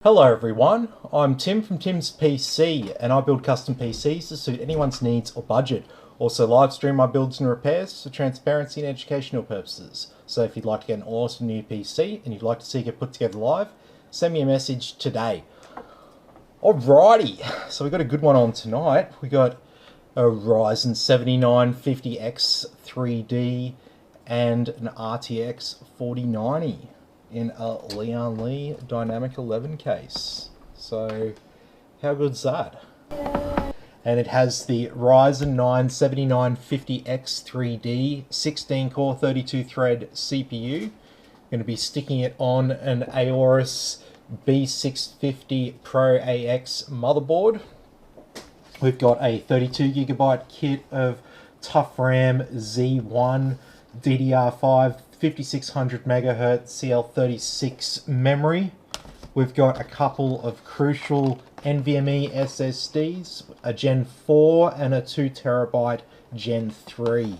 Hello everyone, I'm Tim from Tim's PC and I build custom PCs to suit anyone's needs or budget. Also live stream my builds and repairs for transparency and educational purposes. So if you'd like to get an awesome new PC and you'd like to see it get put together live, send me a message today. Alrighty, so we got a good one on tonight. We got a Ryzen 7950x3d and an RTX 4090. In a Lian Li Dynamic 11 case. So, how good's that? And it has the Ryzen 9 7950x3d 16-core 32-thread CPU. Going to be sticking it on an Aorus B650 Pro AX motherboard. We've got a 32GB kit of Toughram Z1 DDR5 5600 MHz CL36 memory. We've got a couple of crucial NVMe SSDs, a Gen 4 and a 2TB Gen 3.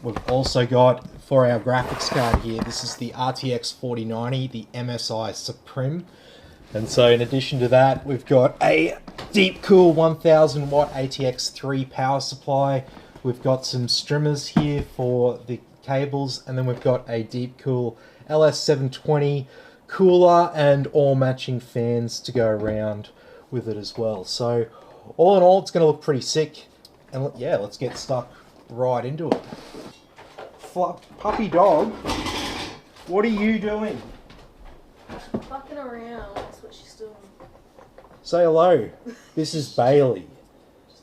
We've also got, for our graphics card here, this is the RTX 4090, the MSI Suprim. And so in addition to that, we've got a Deepcool 1000 watt ATX 3 power supply. We've got some strimmers here for the cables, and then we've got a Deepcool LS720 cooler and all matching fans to go around with it as well. So all in all, it's going to look pretty sick, and yeah, let's get stuck right into it. Puppy dog, what are you doing? Fucking around, that's what she's doing. Say hello. This is Bailey.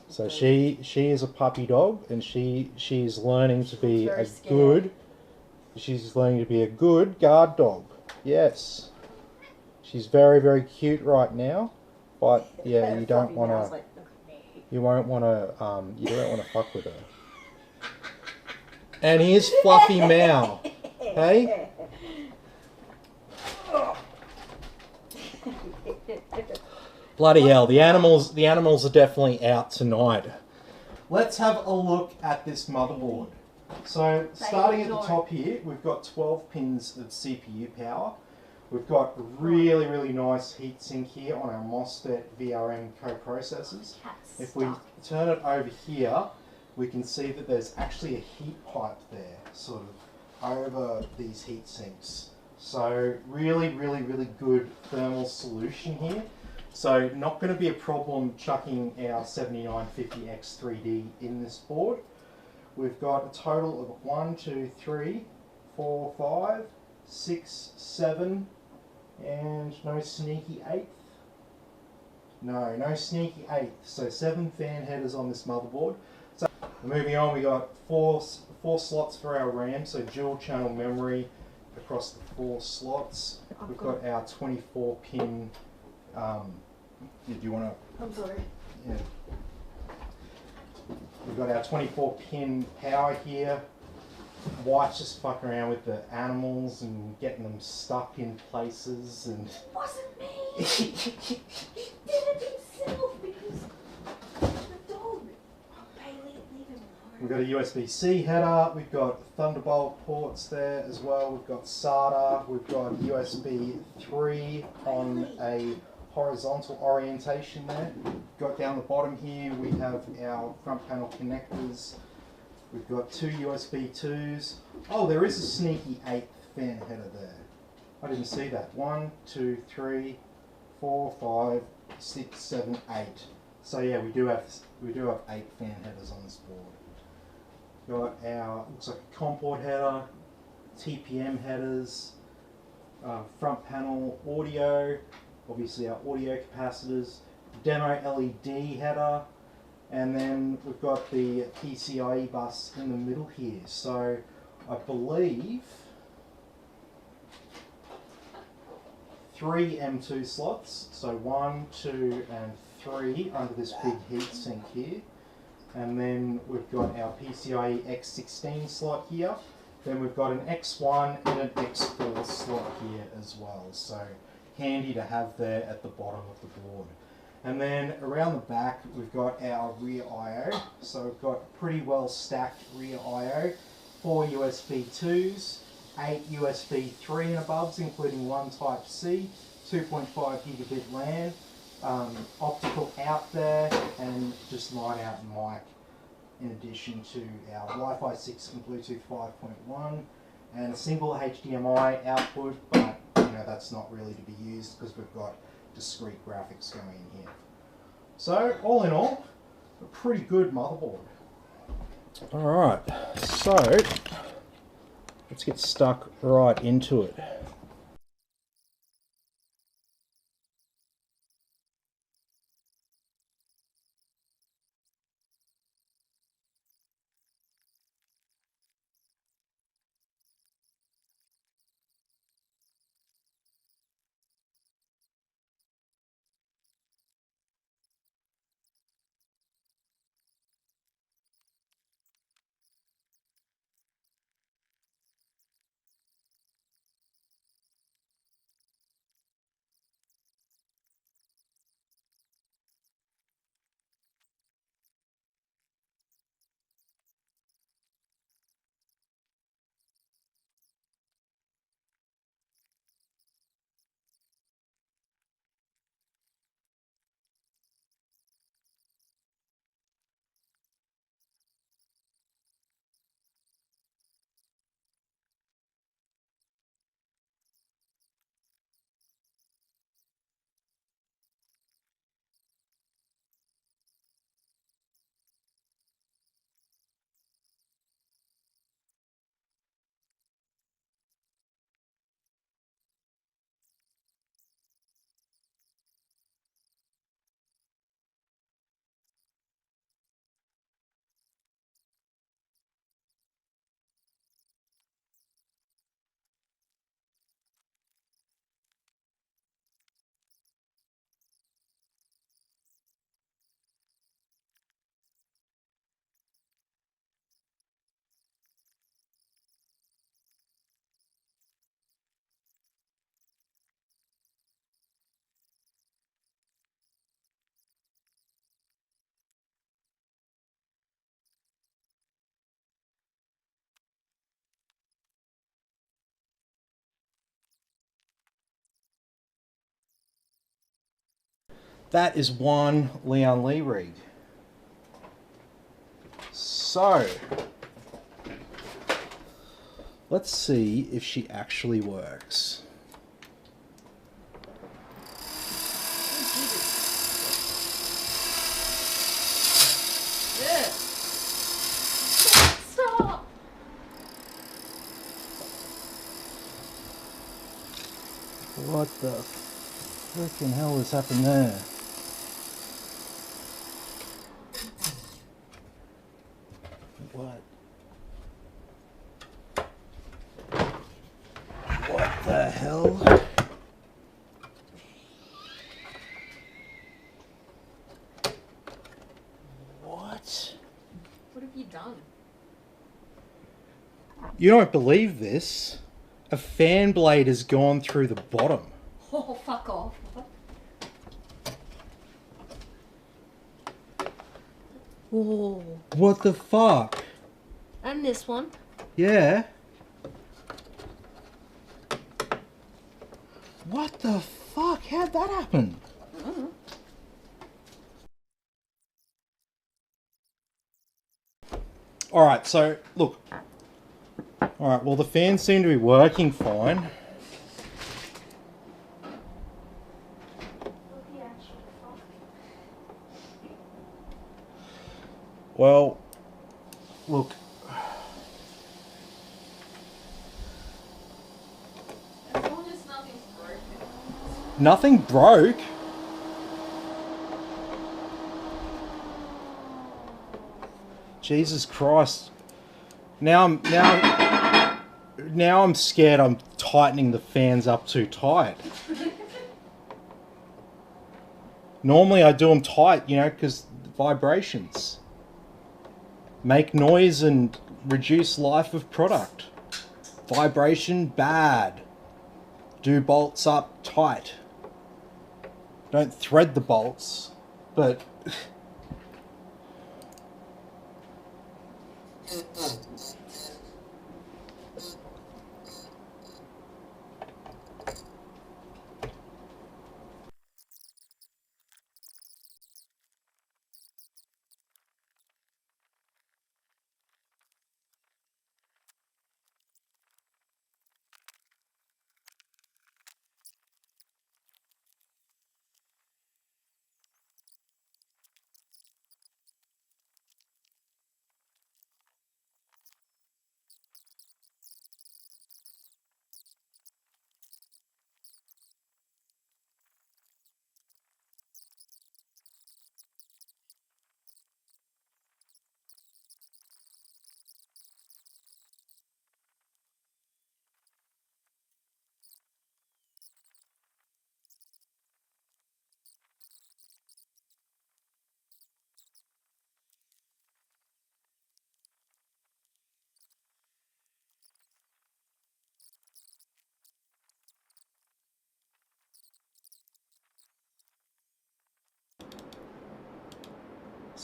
So she is a puppy dog, and she's learning to be a good. She's learning to be a good guard dog. Yes, she's very cute right now, but yeah, you don't want to. You won't want to. You don't want to fuck with her. And here's Fluffy Meow. Hey. Bloody hell, the animals are definitely out tonight. Let's have a look at this motherboard. So, starting at the top here, we've got 12 pins of CPU power. We've got really nice heatsink here on our MOSFET VRM coprocessors. If we turn it over here, we can see that there's actually a heat pipe there, sort of over these heat sinks. So, really good thermal solution here. So not going to be a problem chucking our 7950x3d in this board. We've got a total of 1, 2, 3, 4, 5, 6, 7, and no sneaky 8th. No sneaky 8th. So 7 fan headers on this motherboard. So moving on, we got four slots for our RAM, so dual channel memory across the 4 slots. We've got our 24 pin. Do you want to? I'm sorry. Yeah. We've got our 24 pin power here. Wife's just fucking around with the animals and getting them stuck in places and. It wasn't me. He did it himself because the dog. Oh, Bailey, leave him alone. We've got a USB-C header. We've got Thunderbolt ports there as well. We've got SATA. We've got USB 3 on a horizontal orientation there. Got down the bottom here, we have our front panel connectors. We've got 2 USB 2s. Oh, there is a sneaky 8th fan header there. I didn't see that. 1, 2, 3, 4, 5, 6, 7, 8. So yeah, we do have 8 fan headers on this board. Got our, looks like a COM port header, TPM headers, front panel audio. Obviously our audio capacitors, demo LED header, and then we've got the PCIe bus in the middle here. So I believe 3 M2 slots, so 1, 2 and 3 under this big heatsink here. And then we've got our PCIe X16 slot here. Then we've got an X1 and an X4 slot here as well. So handy to have there at the bottom of the board. And then around the back we've got our rear I/O. So we've got pretty well stacked rear I/O, 4 USB 2s, 8 USB 3 and above, including 1 Type-C, 2.5 gigabit LAN, optical out there, and just line out mic in addition to our Wi-Fi 6 and Bluetooth 5.1, and a single HDMI output, but that's not really to be used because we've got discrete graphics going in here. So all in all, a pretty good motherboard. Alright, so let's get stuck right into it. That is one Lian Li rig. So, let's see if she actually works. Stop! What the freaking hell has happened there? What? What the hell? What? What have you done? You don't believe this? A fan blade has gone through the bottom. Oh, fuck off. Whoa. What the fuck? And this one. Yeah. What the fuck? How'd that happen? Alright, so look. Alright, well the fans seem to be working fine. Well, look. As long as nothing's broken. Nothing broke. Jesus Christ. Now I'm scared I'm tightening the fans up too tight. Normally I do them tight, because vibrations make noise and reduce life of product. Vibration, bad. Do bolts up tight. Don't thread the bolts, but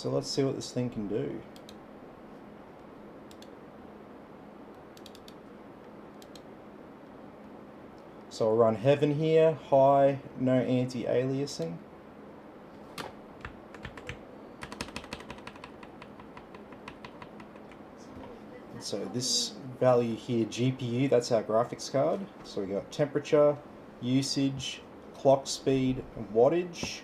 So let's see what this thing can do. So I'll run Heaven here, high, no anti-aliasing. So this value here, GPU, that's our graphics card. So we got temperature, usage, clock speed, and wattage.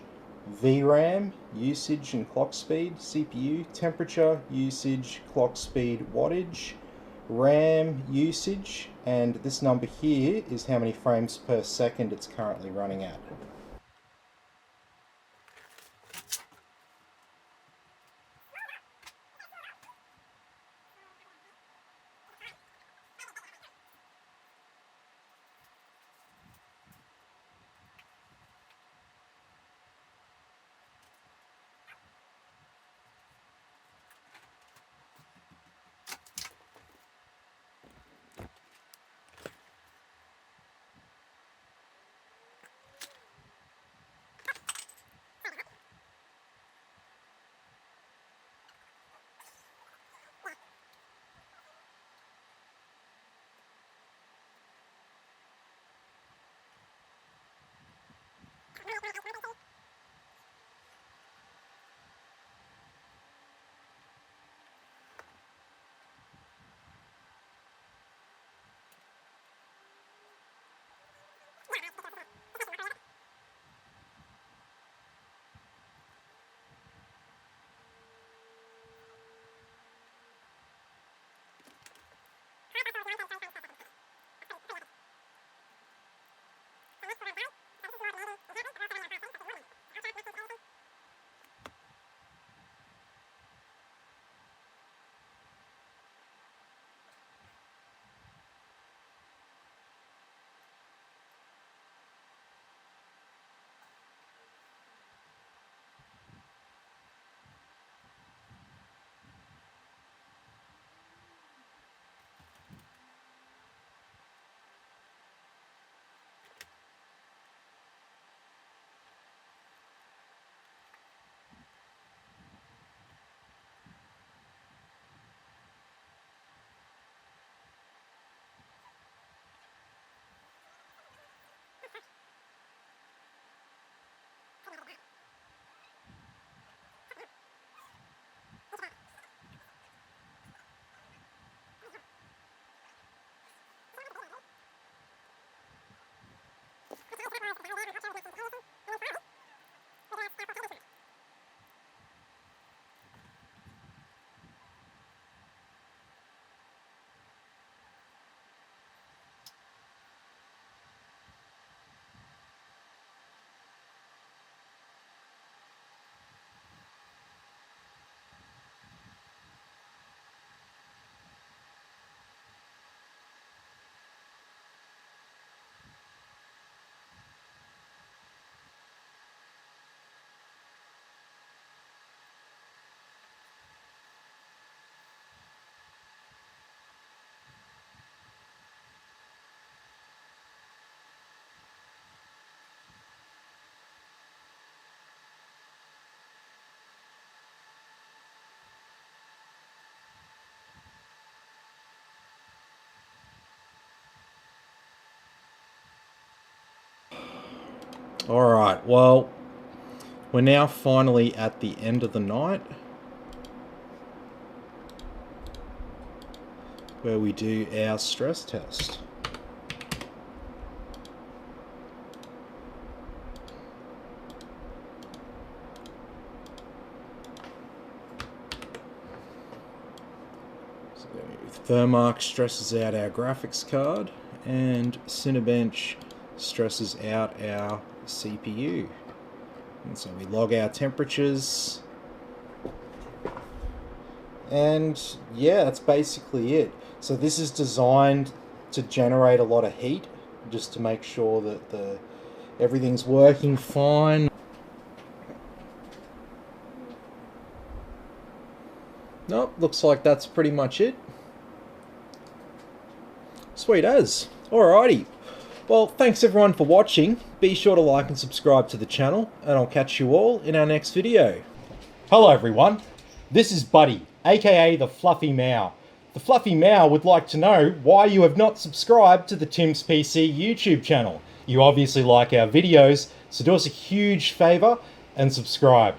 VRAM, usage and clock speed, CPU, temperature, usage, clock speed, wattage, RAM usage, and this number here is how many frames per second it's currently running at. Alright, well, we're now finally at the end of the night, where we do our stress test. So Thermark stresses out our graphics card, and Cinebench stresses out our CPU. And so we log our temperatures, and yeah, that's basically it. So this is designed to generate a lot of heat, just to make sure that everything's working fine. Nope, looks like that's pretty much it. Sweet as. Alrighty. Well, thanks everyone for watching. Be sure to like and subscribe to the channel, and I'll catch you all in our next video. Hello everyone, this is Buddy, aka the Fluffy Mow. The Fluffy Mow would like to know why you have not subscribed to the Tim's PC YouTube channel. You obviously like our videos, so do us a huge favour and subscribe.